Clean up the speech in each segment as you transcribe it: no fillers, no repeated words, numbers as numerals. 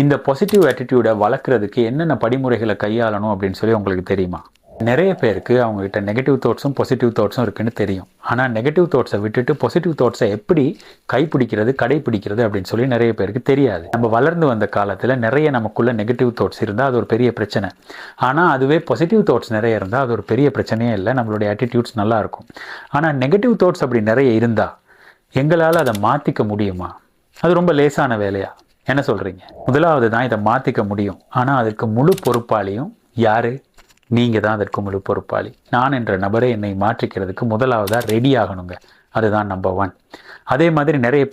இந்த பாசிட்டிவ் ஆட்டிடியூடை வளர்க்குறதுக்கு என்னென்ன படிமுறைகளை கையாளணும் அப்படின்னு சொல்லி உங்களுக்கு தெரியுமா? நிறைய பேருக்கு அவங்ககிட்ட நெகட்டிவ் தாட்ஸும் பாசிட்டிவ் தாட்ஸும் இருக்குன்னு தெரியும். ஆனால் நெகட்டிவ் தாட்ஸை விட்டுட்டு பாசிட்டிவ் தாட்ஸை எப்படி கைப்பிடிக்கிறது, கடைப்பிடிக்கிறது அப்படின்னு சொல்லி நிறைய பேருக்கு தெரியாது. நம்ம வளர்ந்து வந்த காலத்தில் நிறைய நமக்குள்ள நெகட்டிவ் தாட்ஸ் இருந்தால் அது ஒரு பெரிய பிரச்சனை. ஆனால் அதுவே பாசிட்டிவ் தாட்ஸ் நிறைய இருந்தால் அது ஒரு பெரிய பிரச்சனையே இல்லை, நம்மளுடைய ஆட்டிடியூட்ஸ் நல்லா இருக்கும். ஆனால் நெகட்டிவ் தாட்ஸ் அப்படி நிறைய இருந்தால் எங்களால் அதை மாற்றிக்க முடியுமா? அது ரொம்ப லேசான வேலையா? என்ன சொல்கிறீங்க? முதலாவது தான் இதை மாற்றிக்க முடியும். ஆனால் அதுக்கு முழு பொறுப்பாளியும் யார்? நீங்கள் தான் அதற்கு முழு பொறுப்பாளி. நான் என்ற நபரை என்னை மாற்றிக்கிறதுக்கு முதலாவதாக ரெடி ஆகணுங்க. அதுதான் நம்பர் 1. அதே மாதிரி நிறைய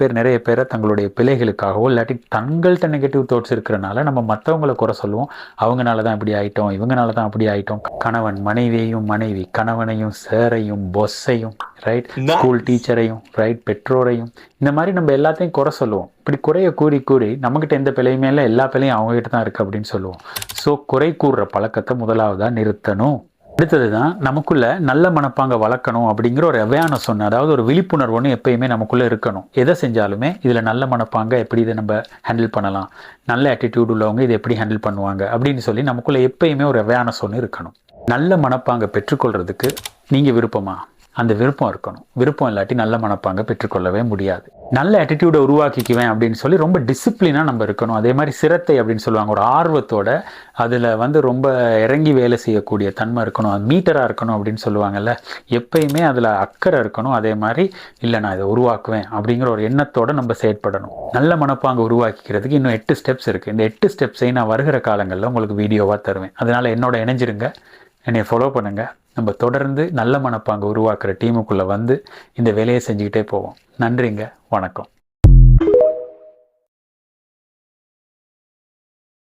பேரை தங்களுடைய பிள்ளைகளுக்காகவோ இல்லாட்டி தங்கள்கிட்ட நெகட்டிவ் தாட்ஸ் இருக்கிறனால நம்ம மற்றவங்களை குறை சொல்லுவோம். அவங்கனால தான் இப்படி ஆகிட்டோம், இவங்கனால தான் அப்படி ஆகிட்டோம். கணவன் மனைவியையும், மனைவி கணவனையும், சேரையும், பொஸ்ஸையும், ரைட், ஸ்கூல் டீச்சரையும், ரைட், பெற்றோரையும், இந்த மாதிரி நம்ம எல்லாத்தையும் குறை சொல்லுவோம். இப்படி குறைய கூறி நம்மகிட்ட எந்த பிழையுமே இல்லை, எல்லா பிழையும் அவங்ககிட்ட தான் இருக்குது அப்படின்னு சொல்லுவோம். ஸோ குறை கூறுற பழக்கத்தை முதலாவதாக நிறுத்தணும். அடுத்தது தான் நமக்குள்ள நல்ல மனப்பாங்க வளர்க்கணும் அப்படிங்கிற ஒரு அவேர்னஸ் ஒன்று, அதாவது ஒரு விழிப்புணர்வு ஒன்று எப்பயுமே நமக்குள்ளே இருக்கணும். எதை செஞ்சாலுமே இதில் நல்ல மனப்பாங்க எப்படி இதை நம்ம ஹேண்டில் பண்ணலாம், நல்ல ஆட்டிடியூட் உள்ளவங்க இதை எப்படி ஹேண்டில் பண்ணுவாங்க அப்படின்னு சொல்லி நமக்குள்ளே எப்பயுமே ஒரு அவேர்னஸ் ஒன்று இருக்கணும். நல்ல மனப்பாங்க பெற்றுக்கொள்றதுக்கு நீங்கள் விருப்பமா? அந்த விருப்பம் இருக்கணும். விருப்பம் இல்லாட்டி நல்ல மனப்பாங்க பெற்றுக்கொள்ளவே முடியாது. நல்ல ஆட்டிடியூடை உருவாக்கிக்குவேன் அப்படின்னு சொல்லி ரொம்ப டிசிப்ளினாக நம்ம இருக்கணும். அதே மாதிரி சிரத்தை அப்படின்னு சொல்லுவாங்க, ஒரு ஆர்வத்தோட அதில் ரொம்ப இறங்கி வேலை செய்யக்கூடிய தன்மை இருக்கணும். அது மீட்டராக இருக்கணும் அப்படின்னு சொல்லுவாங்கல்ல. எப்பயுமே அதில் அக்கறை இருக்கணும். அதே மாதிரி இல்லை நான் இதை உருவாக்குவேன் அப்படிங்கிற ஒரு எண்ணத்தோடு நம்ம செயற்படணும். நல்ல மனப்பாங்க உருவாக்கிக்கிறதுக்கு இன்னும் 8 ஸ்டெப்ஸ் இருக்குது. இந்த 8 ஸ்டெப்ஸையும் நான் வருகிற காலங்களில் உங்களுக்கு வீடியோவாக தருவேன். அதனால் என்னோட இணைஞ்சிருங்க, என்னை ஃபாலோ பண்ணுங்கள். நம்ம தொடர்ந்து நல்ல மனப்பாங்க உருவாக்குற டீமுக்குள்ளே வந்து இந்த வேலையை செஞ்சுக்கிட்டே போவோம். நன்றிங்க, வணக்கம்.